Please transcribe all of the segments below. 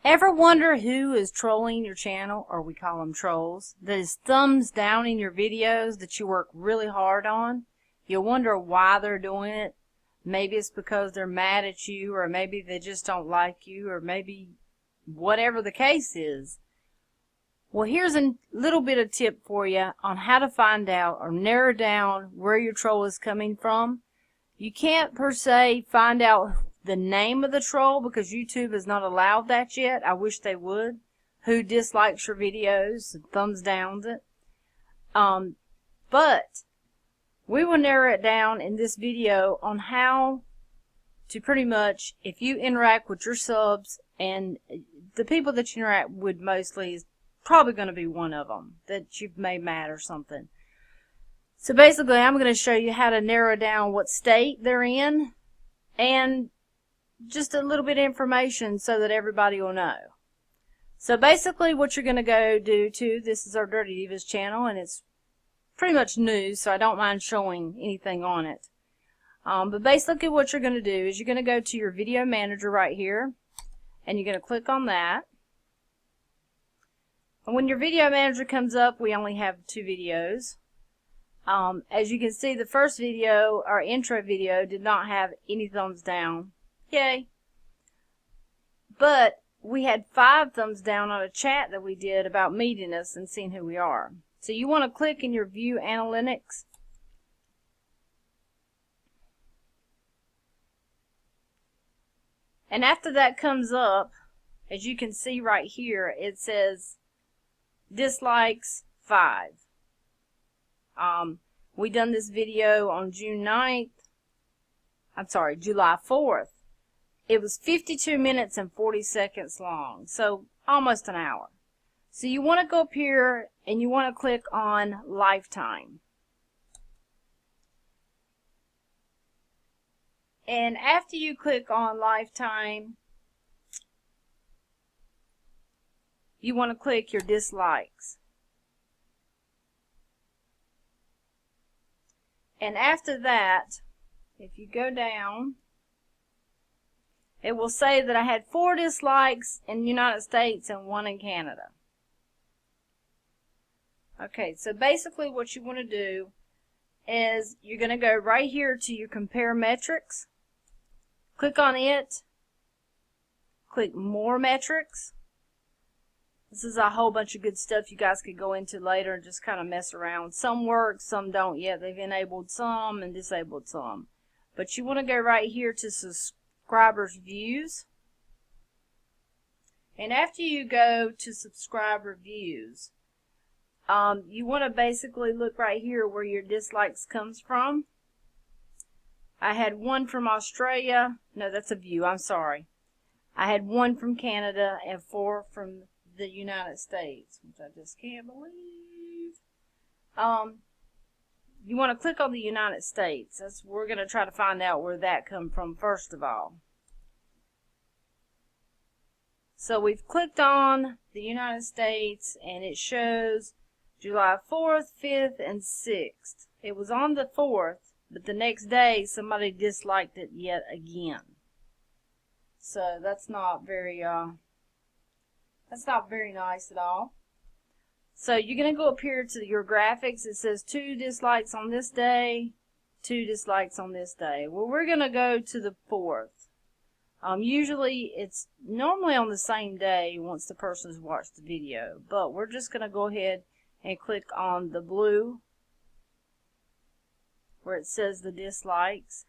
Ever wonder who is trolling your channel, or we call them trolls, that is thumbs down in your videos that you work really hard on? You'll wonder why they're doing it. Maybe it's because they're mad at you, or maybe they just don't like you, or maybe whatever the case is. Well, here's a little bit of tip for you on how to find out or narrow down where your troll is coming from. You can't per se find out the name of the troll because YouTube has not allowed that yet. I wish they would. Who dislikes your videos and thumbs downs it. But we will narrow it down in this video on how to pretty much, if you interact with your subs, and the people that you interact with mostly is probably going to be one of them that you've made mad or something. So basically, I'm going to show you how to narrow down what state they're in and just a little bit of information so that everybody will know. So basically what you're going to go do too, this is our Dirty Divas channel and it's pretty much new, so I don't mind showing anything on it. But basically what you're going to do is you're going to go to your video manager right here and you're going to click on that. And when your video manager comes up, we only have 2 videos. As you can see, the first video, our intro video, did not have any thumbs down. Yay. But we had 5 thumbs down on a chat that we did about meeting us and seeing who we are. So you want to click in your view analytics. And after that comes up, as you can see right here, it says dislikes 5. We done this video on July 4th. It was 52 minutes and 40 seconds long, so almost an hour. So you want to go up here and you want to click on lifetime. And after you click on lifetime, you want to click your dislikes. And after that, if you go down, it will say that I had 4 dislikes in the United States and 1 in Canada. Okay, so basically what you want to do is you're going to go right here to your compare metrics. Click on it. Click more metrics. This is a whole bunch of good stuff you guys could go into later and just kind of mess around. Some work, some don't yet. They've enabled some and disabled some. But you want to go right here to subscribers views. And after you go to subscriber views, you want to basically look right here where your dislikes comes from. I had 1 from Australia. No, that's a view. I'm sorry. I had 1 from Canada and 4 from the United States, which I just can't believe. You want to click on the United States. We're going to try to find out where that come from first of all. So we've clicked on the United States and it shows July 4th, 5th, and 6th. It was on the 4th, but the next day somebody disliked it yet again. So that's not very nice at all. So you're going to go up here to your graphics. It says 2 dislikes on this day, 2 dislikes on this day. Well, we're going to go to the 4th. Usually it's normally on the same day once the person's watched the video, but we're just going to go ahead and click on the blue where it says the dislikes.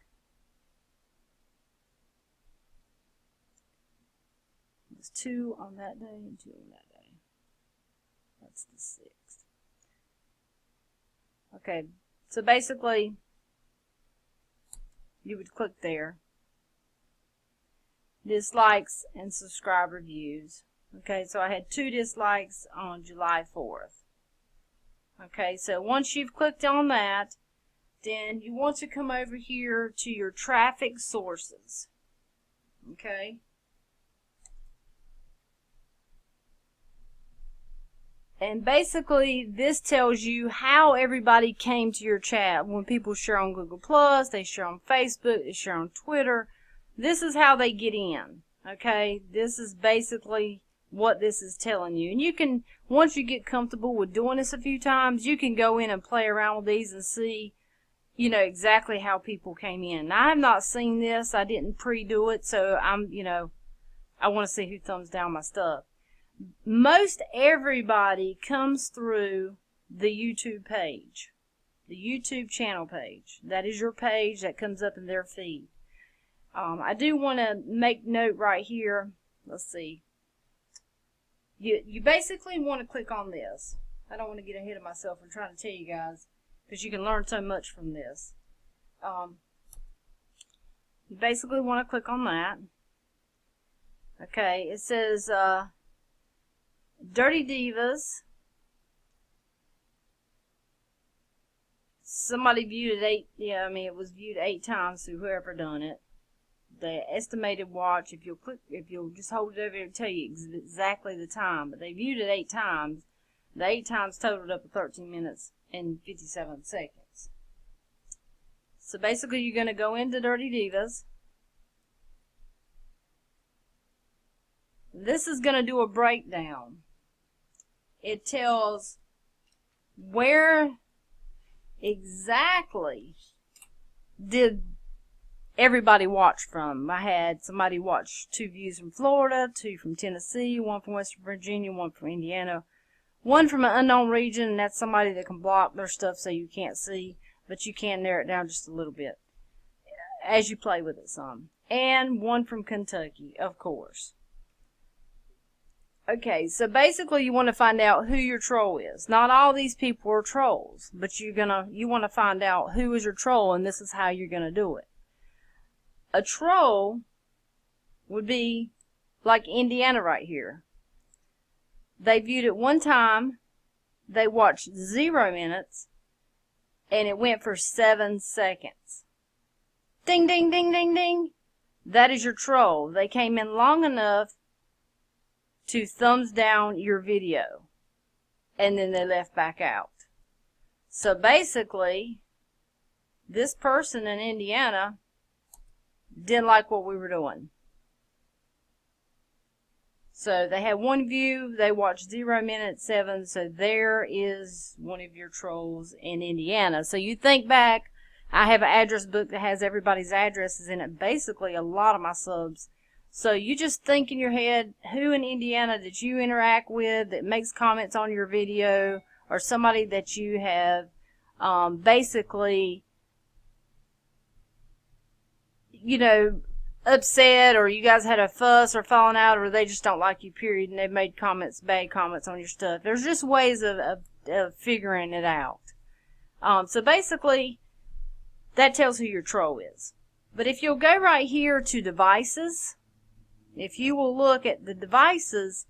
There's 2 on that day and 2 on that day. That's the 6th. Okay, so basically you would click there. Dislikes and subscriber views. Okay, so I had 2 dislikes on July 4th. Okay, so once you've clicked on that, then you want to come over here to your traffic sources. Okay. And basically this tells you how everybody came to your chat. When people share on Google+, they share on Facebook, they share on Twitter. This is how they get in. Okay, this is basically what this is telling you. And you can, once you get comfortable with doing this a few times, you can go in and play around with these and see, you know, exactly how people came in. Now, I have not seen this. I didn't pre-do it, so I want to see who thumbs down my stuff. Most everybody comes through the YouTube page, the YouTube channel page. That is your page that comes up in their feed. I do want to make note right here. Let's see. You basically want to click on this. I don't want to get ahead of myself. I'm trying to tell you guys, because you can learn so much from this. You basically want to click on that. Okay, it says Dirty Divas. Somebody viewed it it was viewed 8 times through whoever done it. The estimated watch, if you'll just hold it over here, it'll tell you exactly the time. But they viewed it 8 times. The 8 times totaled up to 13 minutes and 57 seconds. So basically, you're going to go into Dirty Divas. This is going to do a breakdown. It tells where exactly did everybody watch from. I had somebody watch 2 views from Florida, 2 from Tennessee, 1 from West Virginia, 1 from Indiana, 1 from an unknown region, and that's somebody that can block their stuff so you can't see, but you can narrow it down just a little bit as you play with it some. And 1 from Kentucky, of course. Okay, so basically you want to find out who your troll is. Not all these people are trolls, but you want to find out who is your troll, and this is how you're going to do it. A troll would be like Indiana right here. They viewed it 1 time, they watched 0 minutes, and it went for 7 seconds. Ding, ding, ding, ding, ding. That is your troll. They came in long enough to thumbs down your video, and then they left back out. So basically, this person in Indiana didn't like what we were doing. So they had 1 view, they watched 0 minutes 7, so there is one of your trolls in Indiana. So you think back, I have an address book that has everybody's addresses in it, basically a lot of my subs. So you just think in your head, who in Indiana that you interact with that makes comments on your video, or somebody that you have basically, upset, or you guys had a fuss or falling out, or they just don't like you, period, and they've made bad comments on your stuff. There's just ways of figuring it out. So basically, that tells who your troll is. But if you'll go right here to devices, if you will look at the devices,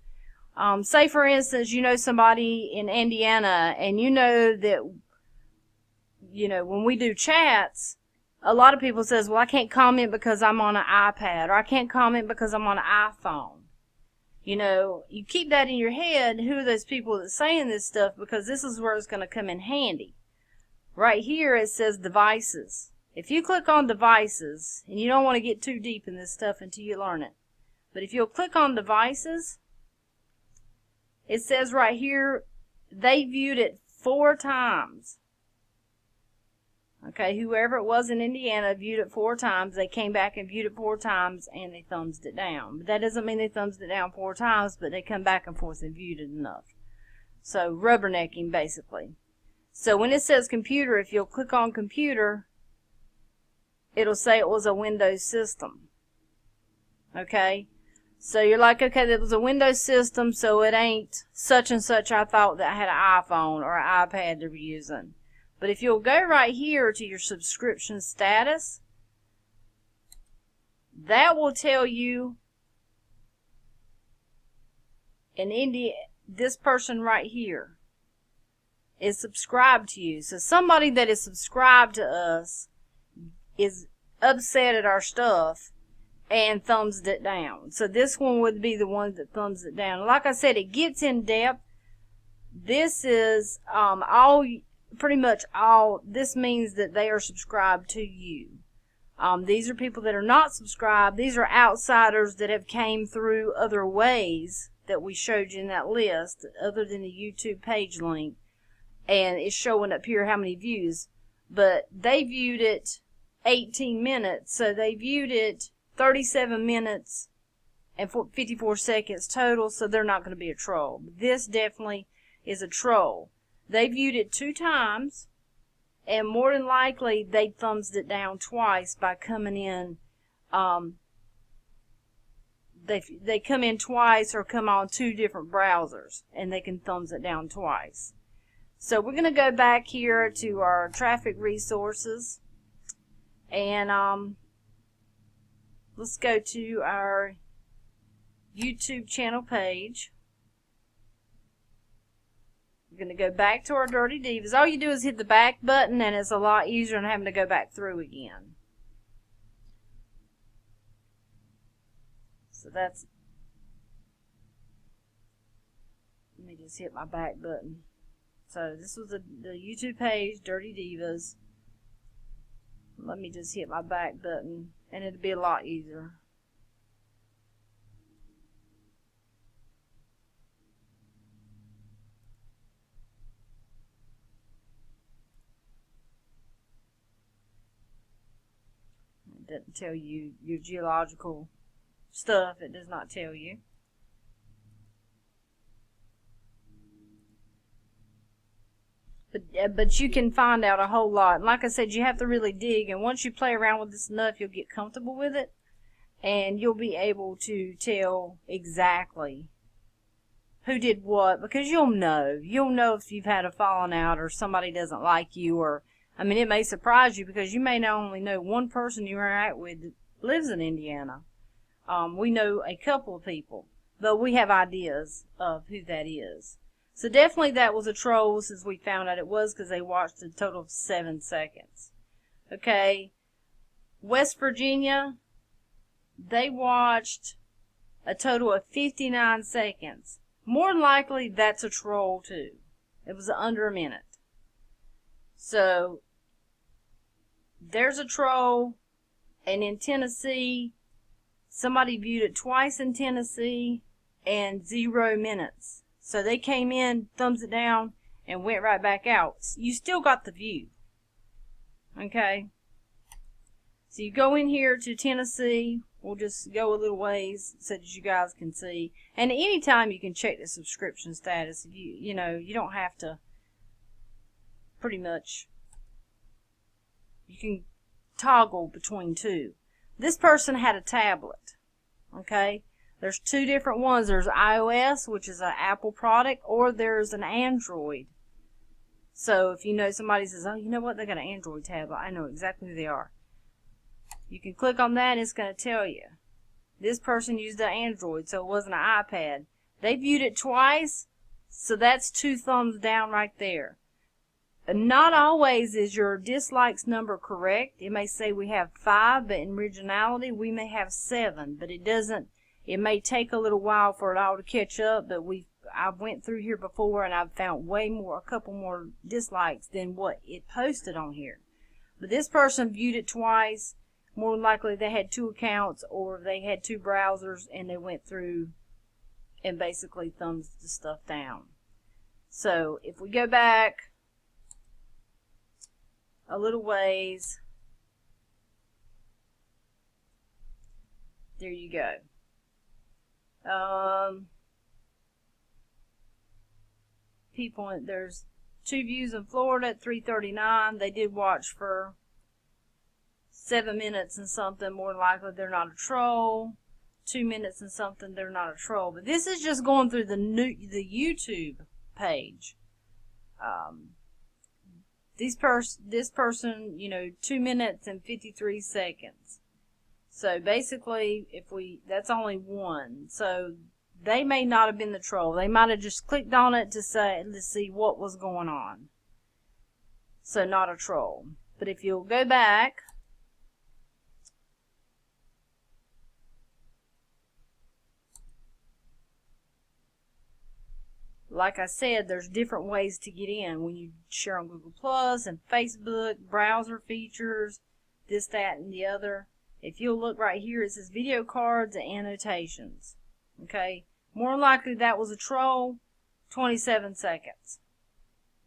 say for instance, you know somebody in Indiana, and you know that, when we do chats, a lot of people says, well, I can't comment because I'm on an iPad, or I can't comment because I'm on an iPhone. You keep that in your head, who are those people that's saying this stuff, because this is where it's going to come in handy. Right here it says devices. If you click on devices, and you don't want to get too deep in this stuff until you learn it, but if you'll click on devices, it says right here, they viewed it 4 times. Okay, whoever it was in Indiana viewed it 4 times. They came back and viewed it 4 times, and they thumbs it down. But that doesn't mean they thumbs it down 4 times, but they come back and forth and viewed it enough. So, rubbernecking, basically. So, when it says computer, if you'll click on computer, it'll say it was a Windows system. Okay? So, you're like, okay, that was a Windows system, so it ain't such and such. I thought that I had an iPhone or an iPad they were using. But if you'll go right here to your subscription status, that will tell you this person right here is subscribed to you. So somebody that is subscribed to us is upset at our stuff and thumbs it down. So this one would be the one that thumbs it down. Like I said, it gets in depth. This is pretty much all. This means that they are subscribed to you. These are people that are not subscribed. These are outsiders that have came through other ways that we showed you in that list, other than the YouTube page link, and it's showing up here how many views. But they viewed it 18 minutes, so they viewed it 37 minutes and 54 seconds total, so they're not going to be a troll. This definitely is a troll. They viewed it 2 times, and more than likely they thumbs it down twice by coming in. They come in twice or come on 2 different browsers, and they can thumbs it down twice. So we're going to go back here to our traffic resources, and let's go to our YouTube channel page. We're going to go back to our Dirty Divas. All you do is hit the back button, and it's a lot easier than having to go back through again. So that's, let me just hit my back button. So this was the YouTube page, Dirty Divas. Let me just hit my back button, and it'll be a lot easier. It doesn't tell you your geological stuff. It does not tell you. But you can find out a whole lot. And like I said, you have to really dig. And once you play around with this enough, you'll get comfortable with it. And you'll be able to tell exactly who did what. Because you'll know. You'll know if you've had a falling out or somebody doesn't like you. Or, I mean, it may surprise you because you may not only know one person you interact with that lives in Indiana. We know a couple of people. But we have ideas of who that is. So definitely that was a troll, since we found out it was, because they watched a total of 7 seconds. Okay. West Virginia, they watched a total of 59 seconds. More than likely, that's a troll too. It was under a minute. So, there's a troll. And in Tennessee, somebody viewed it twice in Tennessee and 0 minutes. So they came in, thumbs it down, and went right back out. You still got the view. Okay? So you go in here to Tennessee. We'll just go a little ways so that you guys can see. And anytime you can check the subscription status. If you know, you don't have to, pretty much, you can toggle between 2. This person had a tablet. Okay? There's 2 different ones. There's iOS, which is an Apple product, or there's an Android. So if you know somebody says, oh, you know what, they got an Android tablet, I know exactly who they are. You can click on that and it's going to tell you. This person used an Android, so it wasn't an iPad. They viewed it twice, so that's 2 thumbs down right there. Not always is your dislikes number correct. It may say we have 5, but in originality we may have 7, but it doesn't. It may take a little while for it all to catch up, but I've went through here before and I've found a couple more dislikes than what it posted on here. But this person viewed it twice. More than likely they had 2 accounts, or they had 2 browsers, and they went through and basically thumbs the stuff down. So if we go back a little ways, there you go. People, there's 2 views in Florida at 3:39. They did watch for 7 minutes and something. More than likely they're not a troll. 2 minutes and something, they're not a troll. But this is just going through the YouTube page. This person, you know, 2 minutes and 53 seconds. So basically, that's only 1. So they may not have been the troll. They might have just clicked on it to see what was going on. So not a troll. But if you'll go back, like I said, there's different ways to get in when you share on Google Plus and Facebook, browser features, this, that, and the other. If you'll look right here, it says video cards and annotations. Okay? More likely that was a troll. 27 seconds.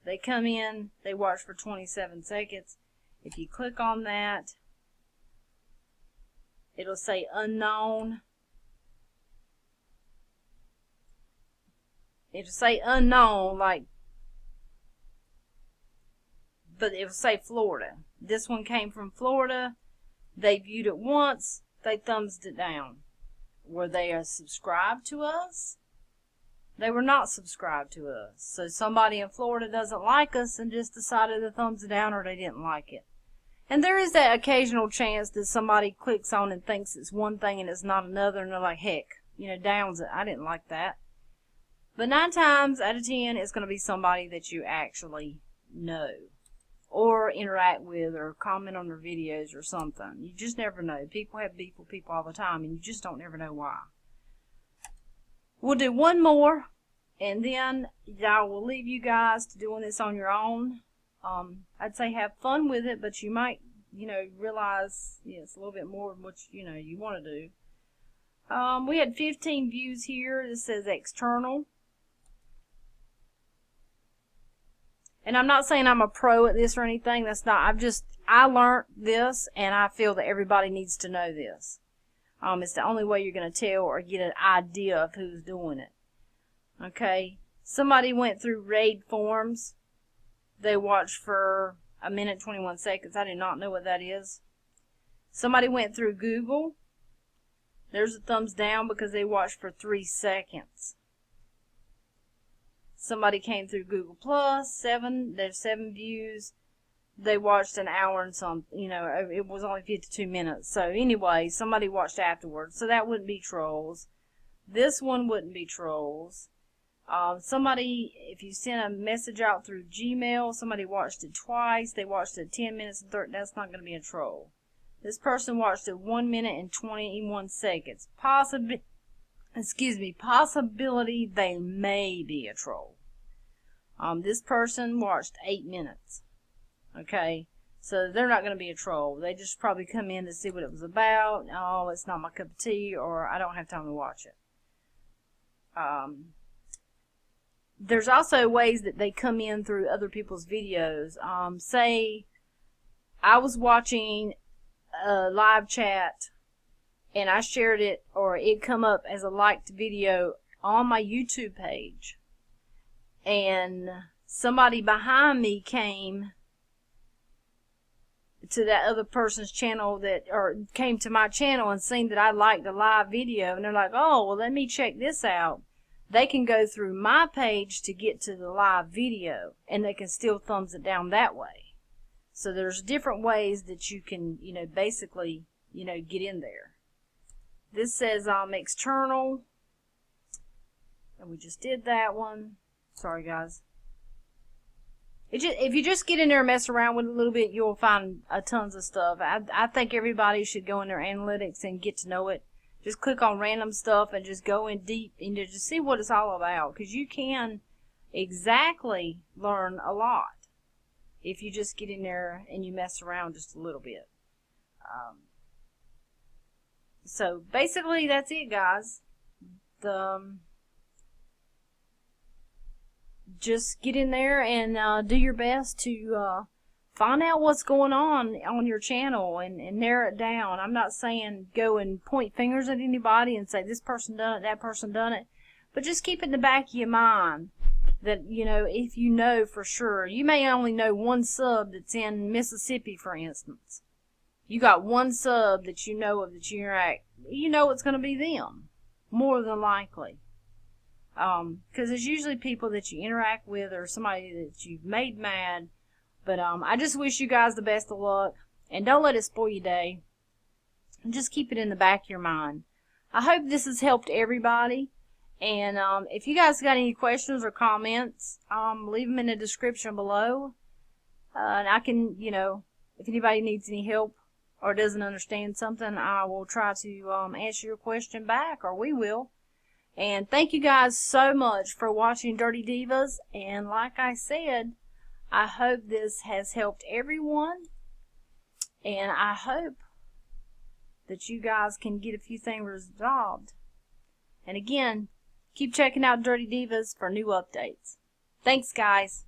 They come in, they watch for 27 seconds. If you click on that, it'll say unknown. It'll say unknown, like, but it will say Florida. This one came from Florida. They viewed it once. They thumbs it down. Were they subscribed to us? They were not subscribed to us. So somebody in Florida doesn't like us and just decided to thumbs it down, or they didn't like it. And there is that occasional chance that somebody clicks on and thinks it's one thing and it's not another, and they're like, heck, downs it. I didn't like that. But 9 times out of 10, it's going to be somebody that you actually know, or interact with, or comment on their videos or something. You just never know. People have beef with people all the time, and you just don't never know why. We'll do one more, and then I will leave you guys to doing this on your own. I'd say have fun with it, but you might, realize it's a little bit more than what you want to do. We had 15 views here. This says external. And I'm not saying I'm a pro at this or anything. That's not. I learned this, and I feel that everybody needs to know this. It's the only way you're going to tell or get an idea of who's doing it. Okay. Somebody went through raid forms. They watched for 1 minute 21 seconds. I do not know what that is. Somebody went through Google. There's a thumbs down because they watched for 3 seconds. Somebody came through Google Plus, there's 7 views. They watched an hour and some, it was only 52 minutes. So anyway, somebody watched afterwards. So that wouldn't be trolls. This one wouldn't be trolls. Somebody, if you send a message out through Gmail, somebody watched it twice. They watched it 10 minutes and 30. That's not going to be a troll. This person watched it 1 minute and 21 seconds. Possibility they may be a troll. This person watched 8 minutes. Okay, so they're not going to be a troll. They just probably come in to see what it was about. Oh, it's not my cup of tea, or I don't have time to watch it. There's also ways that they come in through other people's videos. Say I was watching a live chat and I shared it, or it come up as a liked video on my YouTube page, and somebody behind me came to that other person's channel or came to my channel and seen that I liked a live video, and they're like, oh, well, let me check this out. They can go through my page to get to the live video, and they can still thumbs it down that way. So there's different ways that you can, basically, get in there. This says external, and we just did that one. Sorry, guys. If you just get in there and mess around with it a little bit, you'll find tons of stuff. I think everybody should go in their analytics and get to know it. Just click on random stuff and just go in deep and just see what it's all about. Because you can exactly learn a lot if you just get in there and you mess around just a little bit. So basically that's it, guys. Just get in there and do your best to find out what's going on your channel and narrow it down. I'm not saying go and point fingers at anybody and say this person done it, that person done it, but just keep it in the back of your mind that, if you know for sure. You may only know one sub that's in Mississippi, for instance. You got one sub that you know of that you interact. You know it's going to be them, more than likely. Because it's usually people that you interact with or somebody that you've made mad. But I just wish you guys the best of luck. And don't let it spoil your day. And just keep it in the back of your mind. I hope this has helped everybody. And if you guys got any questions or comments, leave them in the description below. And I can, if anybody needs any help or doesn't understand something, I will try to answer your question back, or we will. And thank you guys so much for watching Dirty Divas. And like I said, I hope this has helped everyone. And I hope that you guys can get a few things resolved. And again, Keep checking out Dirty Divas for new updates. Thanks, guys.